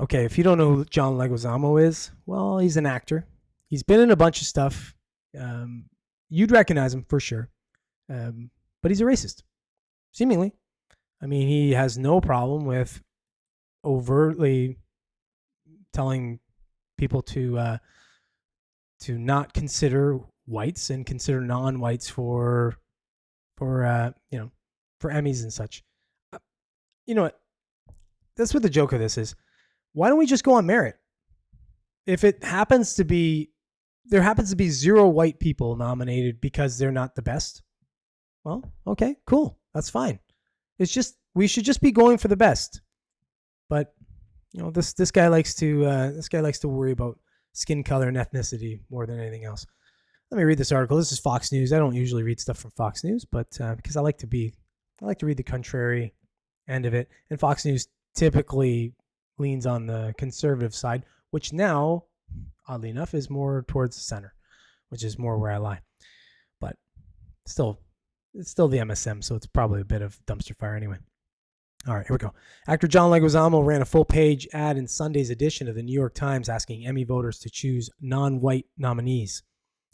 Okay, if you don't know who John Leguizamo is, well, he's an actor. He's been in a bunch of stuff. Um, you'd recognize him for sure. But he's a racist, seemingly. I mean, he has no problem with overtly telling people to not consider whites and consider non-whites for for Emmys and such. Uh, You know what? That's what the joke of this is. Why don't we just go on merit? If it happens to be there happens to be zero white people nominated because they're not the best, well, okay, cool. That's fine. It's just we should just be going for the best. But this guy likes to worry about skin color and ethnicity more than anything else. Let me read this article. This is Fox News. I don't usually read stuff from Fox News, but because I like to read the contrary end of it. And Fox News typically leans on the conservative side, which now, oddly enough, is more towards the center, which is more where I lie. But still, it's still the MSM, so it's probably a bit of dumpster fire anyway. All right, here we go. Actor John Leguizamo ran a full-page ad in Sunday's edition of the New York Times asking Emmy voters to choose non-white nominees.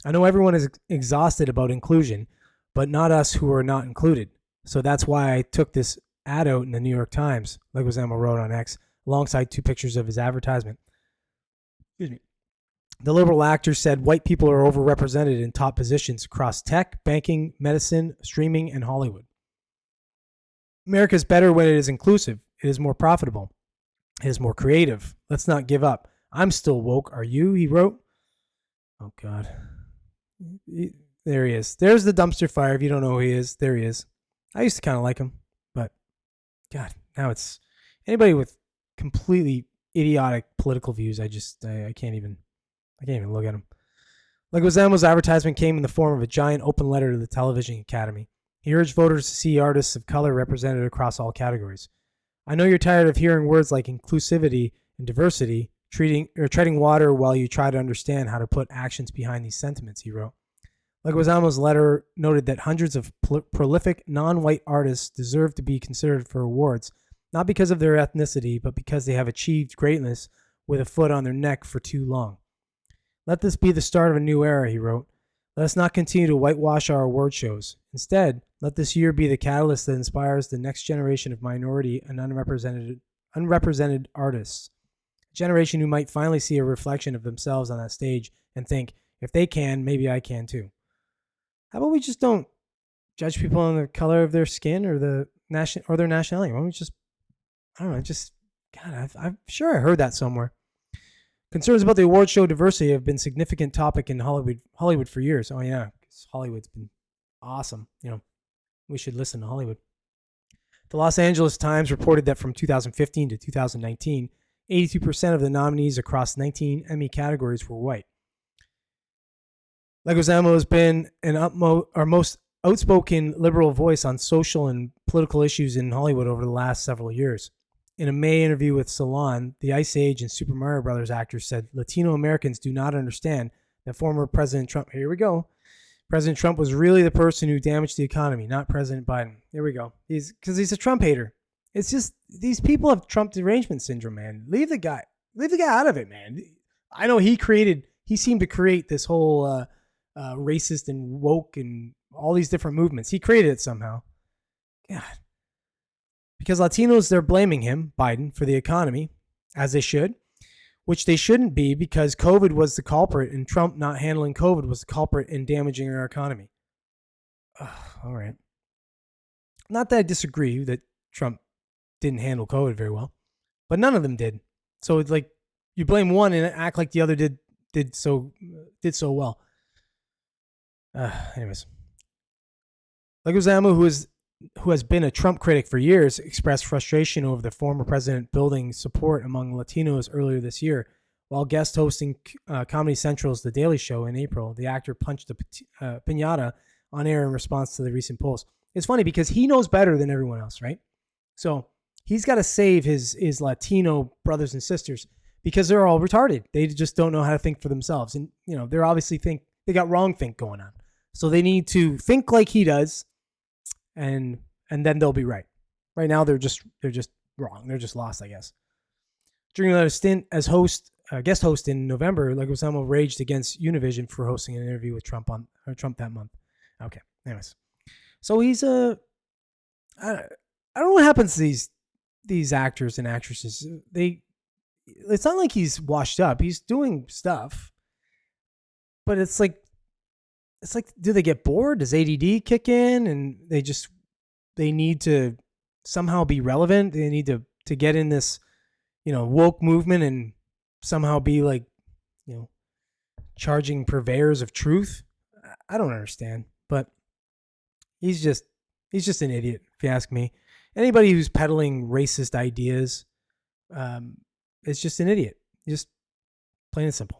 I know everyone is exhausted about inclusion, but not us who are not included. So that's why I took this ad out in the New York Times, Leguizamo wrote on X, alongside two pictures of his advertisement. Excuse me. The liberal actor said white people are overrepresented in top positions across tech, banking, medicine, streaming, and Hollywood. America is better when it is inclusive. It is more profitable. It is more creative. Let's not give up. I'm still woke. Are you? He wrote. Oh, God. There he is. There's the dumpster fire. If you don't know who he is, there he is. I used to kind of like him, but God, now it's anybody with completely idiotic political views. I can't even look at him. Leguizamo's advertisement came in the form of a giant open letter to the Television Academy. He urged voters to see artists of color represented across all categories. I know you're tired of hearing words like inclusivity and diversity, treading water while you try to understand how to put actions behind these sentiments, he wrote. Leguizamo's letter noted that hundreds of prolific non-white artists deserve to be considered for awards, not because of their ethnicity, but because they have achieved greatness with a foot on their neck for too long. Let this be the start of a new era, he wrote. Let us not continue to whitewash our award shows. Instead, let this year be the catalyst that inspires the next generation of minority and unrepresented artists. A generation who might finally see a reflection of themselves on that stage and think, if they can, maybe I can too. How about we just don't judge people on the color of their skin or their nationality? Why don't we just, I don't know, God, I'm sure I heard that somewhere. Concerns about the award show diversity have been a significant topic in Hollywood for years. Oh yeah, because Hollywood's been awesome. We should listen to Hollywood. The Los Angeles Times reported that from 2015 to 2019, 82% of the nominees across 19 Emmy categories were white. Leguizamo has been our most outspoken liberal voice on social and political issues in Hollywood over the last several years. In a May interview with Salon, the Ice Age and Super Mario Brothers actor said Latino Americans do not understand that former President Trump, here we go, President Trump was really the person who damaged the economy, not President Biden. Here we go. Because he's a Trump hater. It's just these people have Trump derangement syndrome, man. Leave the guy out of it, man. I know he seemed to create this whole racist and woke and all these different movements. He created it somehow. God. Because Latinos, they're blaming him, Biden, for the economy, as they should, which they shouldn't be because COVID was the culprit and Trump not handling COVID was the culprit in damaging our economy. All right. Not that I disagree that Trump didn't handle COVID very well, but none of them did. So it's like you blame one and act like the other did so well. Anyways, Leguizamo, who has been a Trump critic for years, expressed frustration over the former president building support among Latinos earlier this year. While guest hosting Comedy Central's The Daily Show in April, the actor punched a piñata on air in response to the recent polls. It's funny because he knows better than everyone else, right? So he's got to save his Latino brothers and sisters because they're all retarded. They just don't know how to think for themselves. And, they're obviously they got wrong think going on. So they need to think like he does and then they'll be right. Right now they're just wrong. They're just lost, I guess. During a stint as guest host in November, Leguizamo raged against Univision for hosting an interview with Trump that month. Okay, anyways, so he's I don't know what happens to these actors and actresses. It's not like he's washed up. He's doing stuff, but it's like, do they get bored? Does ADD kick in and they need to somehow be relevant? They need to get in this, woke movement and somehow be like, charging purveyors of truth. I don't understand, but he's just an idiot, if you ask me. Anybody who's peddling racist ideas is just an idiot. Just plain and simple.